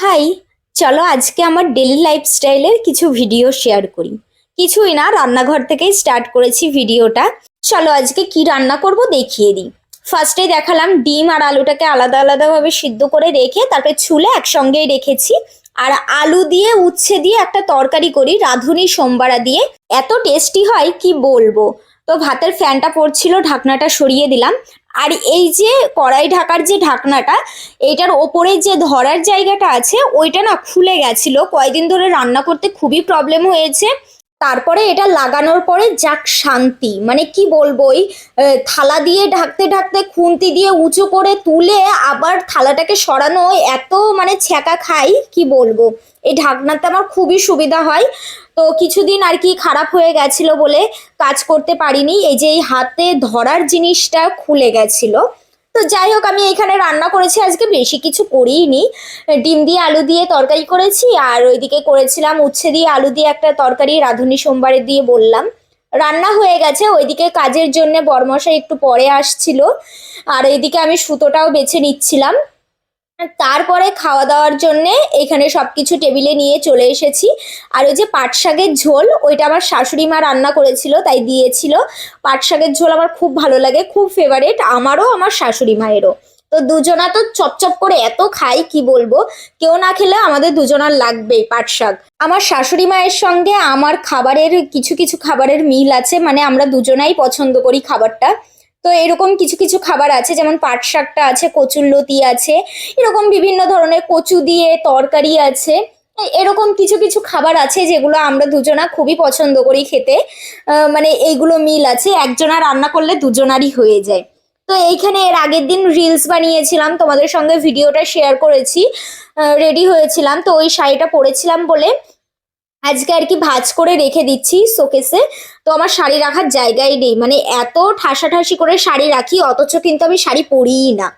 High, চলো আজকে আমার ডেলি লাইফস্টাইলের কিছু ভিডিও শেয়ার করি। কিছুই না, রান্নাঘর থেকেই স্টার্ট করেছি ভিডিওটা। চলো আজকে কি রান্না করব দেখিয়ে দিই। ফার্স্টে দেখালাম ডিম আর আলুটাকে আলাদা আলাদাভাবে সিদ্ধ করে রেখে তারপরে ছুলে একসঙ্গেই রেখেছি। আর আলু দিয়ে উচ্ছে দিয়ে একটা তরকারি করি রাঁধুনি সোমবারা দিয়ে, এত টেস্টি হয় কি বলবো। তো ভাতের ফ্যানটা পড়ছিল, ঢাকনাটা সরিয়ে দিলাম। আর এই যে কড়াই ঢাকার যে ঢাকনাটা, এইটার ওপরে যে ধরার জায়গাটা আছে ওইটা না খুলে গেছিল, কয়দিন ধরে রান্না করতে খুবই প্রবলেম হয়েছে। তারপরে এটা লাগানোর পরে যাক শান্তি, মানে কি বলবো, ওই থালা দিয়ে ঢাকতে ঢাকতে খুন্তি দিয়ে উঁচু করে তুলে আবার থালাটাকে সরানো এত মানে ছ্যাঁকা খাই কি বলবো। এই ঢাকনাতে আমার খুবই সুবিধা হয়। তো কিছুদিন আর কি খারাপ হয়ে গেছিল বলে কাজ করতে পারিনি, এই যে এই হাতে ধরার জিনিসটা খুলে গেছিল। তো যাই হোক, আমি এখানে রান্না করেছি, আজকে বেশি কিছু করিনি। ডিম দিয়ে আলু দিয়ে তরকারি করেছি, আর ওইদিকে করেছিলাম উচ্ছে দিয়ে আলু দিয়ে একটা তরকারি রাঁধুনি সোমবারে দিয়ে বললাম। রান্না হয়ে গেছে, ওইদিকে কাজের জন্য বরমশাই একটু পরে আসছিল, আর এইদিকে আমি সুতোটাও বেছে নিচ্ছিলাম। তারপরে খাওয়া দাওয়ার জন্যে এখানে সবকিছু টেবিলে নিয়ে চলে এসেছি। আর ওই যে পাট শাকের ঝোল, ওইটা আমার শাশুড়ি মা রান্না করেছিল তাই দিয়েছিল। পাট শাকের ঝোল আমার খুব ভালো লাগে, খুব ফেভারিট আমারও আমার শাশুড়ি মায়েরও। তো দুজনা তো চপচপ করে এত খাই কি বলবো, কেউ না খেলে আমাদের দুজনার লাগবেই পাট শাক। আমার শাশুড়ি মায়ের সঙ্গে আমার খাবারের কিছু কিছু খাবারের মিল আছে, মানে আমরা দুজনাই পছন্দ করি খাবারটা। তো এরকম কিছু কিছু খাবার আছে, যেমন পাট শাকটা আছে, কচুরলতি আছে, এরকম বিভিন্ন ধরনের কচু দিয়ে তরকারি আছে। এরকম কিছু কিছু খাবার আছে যেগুলো আমরা দুজনা খুবই পছন্দ করি খেতে। মানে এইগুলো মিল আছে, একজনা রান্না করলে দুজনারই হয়ে যায়। তো এইখানে এর আগের দিন রিলস বানিয়েছিলাম, তোমাদের সঙ্গে ভিডিওটা শেয়ার করেছি। রেডি হয়েছিলাম, তো ওই শাড়িটা পরেছিলাম বলে আজকে আর কি ভাঁজ করে রেখে দিচ্ছি শোকেসে। তো আমার শাড়ি রাখার জায়গাই নেই, মানে এত ঠাসাঠাসি করে শাড়ি রাখি, অথচ কিন্তু আমি শাড়ি পরিই না।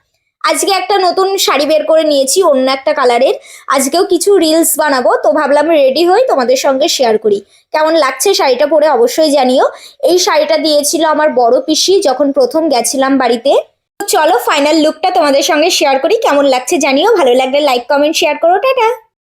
আজকে একটা নতুন শাড়ি বের করে নিয়েছি অন্য একটা কালারের, আজকেও কিছু রিলস বানাবো, তো ভাবলাম রেডি হই তোমাদের সঙ্গে শেয়ার করি। কেমন লাগছে শাড়িটা পরে অবশ্যই জানিও। এই শাড়িটা দিয়েছিল আমার বড় পিসি যখন প্রথম গেছিলাম বাড়িতে। চলো ফাইনাল লুকটা তোমাদের সঙ্গে শেয়ার করি, কেমন লাগছে জানিও, ভালো লাগলে লাইক কমেন্ট শেয়ার করো, টাটা।